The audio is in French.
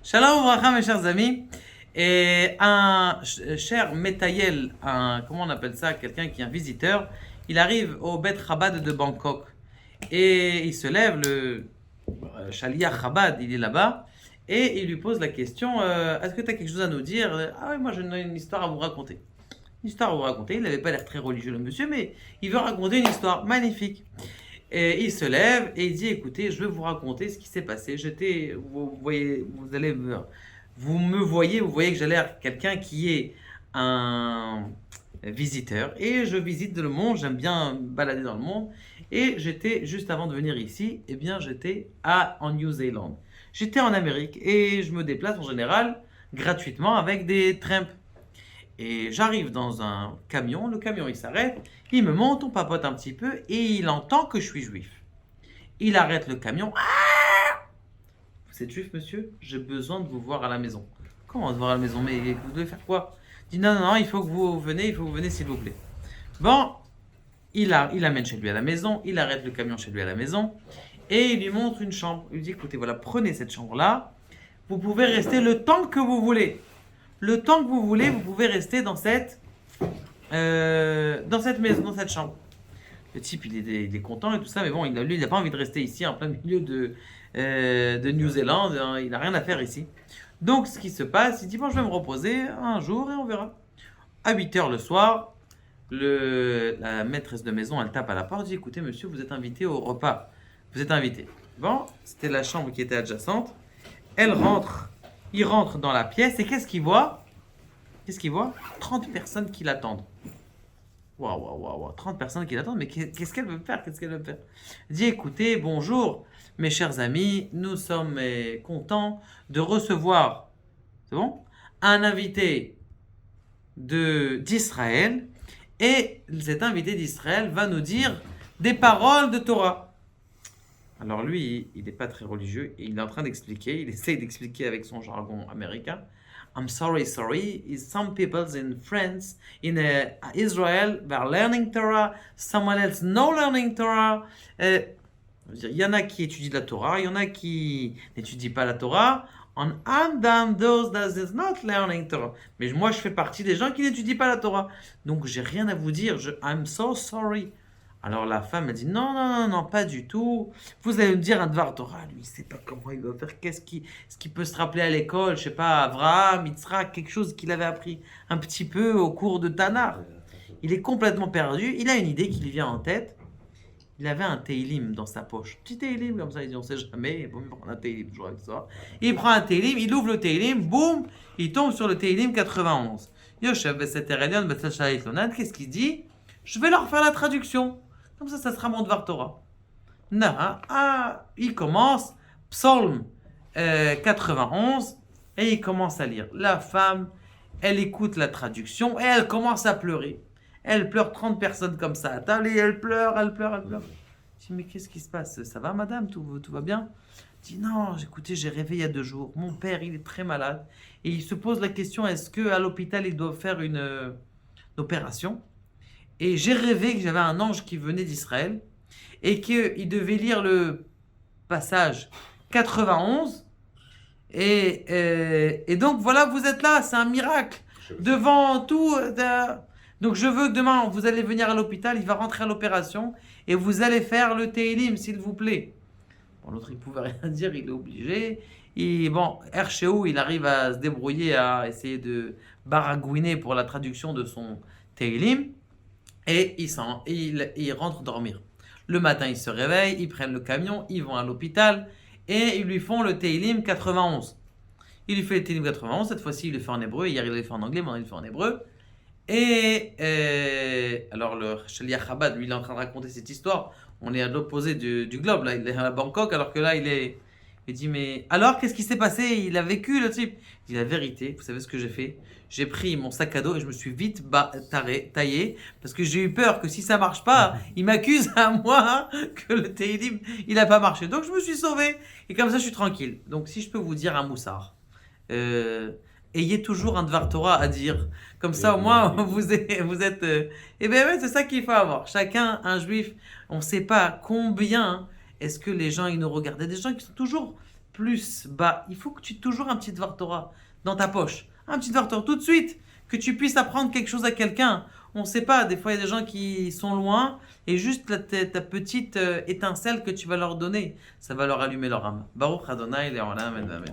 Shalom Ouvracha, mes chers amis. Et un cher Metayel, comment on appelle ça, quelqu'un qui est un visiteur, il arrive au Bet Chabad de Bangkok. Et il se lève, le Shaliach Chabad, il est là-bas, et il lui pose la question est-ce que tu as quelque chose à nous dire? Ah oui, moi j'ai une histoire à vous raconter. Une histoire à vous raconter. Il n'avait pas l'air très religieux, le monsieur, mais il veut raconter une histoire magnifique. Et il se lève et il dit écoutez, je vais vous raconter ce qui s'est passé. Vous voyez, vous voyez que j'ai l'air quelqu'un qui est un visiteur et je visite le monde, j'aime bien me balader dans le monde. Et j'étais, juste avant de venir ici, eh bien j'étais en New Zealand. J'étais en Amérique et je me déplace en général gratuitement avec des trams. Et j'arrive dans un camion, le camion il s'arrête, il me monte, on papote un petit peu et il entend que je suis juif. Il arrête le camion. Ah, vous êtes juif, monsieur? J'ai besoin de vous voir à la maison. Comment de voir à la maison? Mais vous devez faire quoi? Il dit non, non, non, il faut que vous venez s'il vous plaît. Bon, il amène chez lui à la maison, il arrête le camion chez lui à la maison et il lui montre une chambre. Il lui dit écoutez, voilà, prenez cette chambre-là, vous pouvez rester le temps que vous voulez. Le temps que vous voulez, vous pouvez rester dans cette maison, dans cette chambre. Le type, il est content et tout ça, mais bon, lui, il n'a pas envie de rester ici, en plein milieu de New Zealand. Hein, il n'a rien à faire ici. Donc, ce qui se passe, il dit, bon, je vais me reposer un jour et on verra. À 8 heures le soir, la maîtresse de maison, elle tape à la porte, dit, écoutez, monsieur, vous êtes invité au repas. Vous êtes invité. Bon, c'était la chambre qui était adjacente. Il rentre dans la pièce et qu'est-ce qu'il voit? 30 personnes qui l'attendent. Waouh, waouh, waouh, waouh, 30 personnes qui l'attendent, mais qu'est-ce qu'elle veut faire? Elle dit, écoutez, bonjour, mes chers amis, nous sommes contents de recevoir, c'est bon? Un invité d'Israël, et cet invité d'Israël va nous dire des paroles de Torah. Alors lui, il n'est pas très religieux, et il est en train d'expliquer, il essaie d'expliquer avec son jargon américain. I'm sorry. Some people in France, in Israel, they're learning Torah. Someone else no learning Torah. Il y en a qui étudient la Torah, il y en a qui n'étudient pas la Torah. And I'm down those that is not learning Torah. Mais moi, je fais partie des gens qui n'étudient pas la Torah. Donc, j'ai rien à vous dire. I'm so sorry. Alors la femme a dit non, pas du tout. Vous allez me dire un Dvar Torah, lui, il ne sait pas comment il va faire. Ce qui peut se rappeler à l'école, je sais pas, Avraham, Yitzhak, quelque chose qu'il avait appris un petit peu au cours de Tanar. Il est complètement perdu. Il a une idée qui lui vient en tête. Il avait un Teilim dans sa poche. Petit Teilim comme ça, il dit on sait jamais. Il prend un Teilim toujours avec ça. Il prend un Teilim, il ouvre le Teilim, boum, il tombe sur le Teilim 91. Yoshev Beseter Elyon Betzal Lonan, qu'est-ce qu'il dit? Je vais leur faire la traduction. Comme ça sera mon Dvar Torah. Il commence, Psaume 91, et il commence à lire. La femme, elle écoute la traduction, et elle commence à pleurer. Elle pleure 30 personnes comme ça à table, et elle pleure. Je dis, mais qu'est-ce qui se passe? Ça va, madame? Tout va bien? Je dis, non, écoutez, j'ai rêvé il y a 2 jours. Mon père, il est très malade. Et il se pose la question, est-ce qu'à l'hôpital, il doit faire une opération? Et j'ai rêvé que j'avais un ange qui venait d'Israël et qu'il devait lire le passage 91. Et donc voilà, vous êtes là, c'est un miracle. Devant tout. Donc je veux que demain, vous allez venir à l'hôpital, il va rentrer à l'opération et vous allez faire le Teilim, s'il vous plaît. Bon, l'autre, il ne pouvait rien dire, il est obligé. Et bon, Herchéou, il arrive à se débrouiller, à essayer de baragouiner pour la traduction de son Teilim. Et il rentre dormir. Le matin, ils se réveillent, ils prennent le camion, ils vont à l'hôpital et ils lui font le Teilim 91. Il lui fait le Teilim 91, cette fois-ci, il le fait en hébreu. Hier, il le fait en anglais, maintenant, il le fait en hébreu. Et alors, le Shaliach Chabad, lui, il est en train de raconter cette histoire. On est à l'opposé du globe, là. Il est à Bangkok, alors que là, il dit, mais alors, qu'est-ce qui s'est passé? Il a vécu, le type. Il dit la vérité, vous savez ce que j'ai fait? J'ai pris mon sac à dos et je me suis vite taillé parce que j'ai eu peur que si ça marche pas, il m'accuse à moi que le Teilim, il n'a pas marché. Donc je me suis sauvé et comme ça je suis tranquille. Donc si je peux vous dire un moussard, ayez toujours un Dvar Torah à dire. Comme ça au moins vous êtes... et bien ouais, c'est ça qu'il faut avoir. Chacun, un juif, on ne sait pas combien est-ce que les gens ils nous regardent. Il y a des gens qui sont toujours plus bas, il faut que tu aies toujours un petit Dvar Torah dans ta poche. Un petit Dvar Torah tout de suite, que tu puisses apprendre quelque chose à quelqu'un. On ne sait pas, des fois il y a des gens qui sont loin et juste ta petite étincelle que tu vas leur donner, ça va leur allumer leur âme. Baruch Adonai, Le'olam, Amen.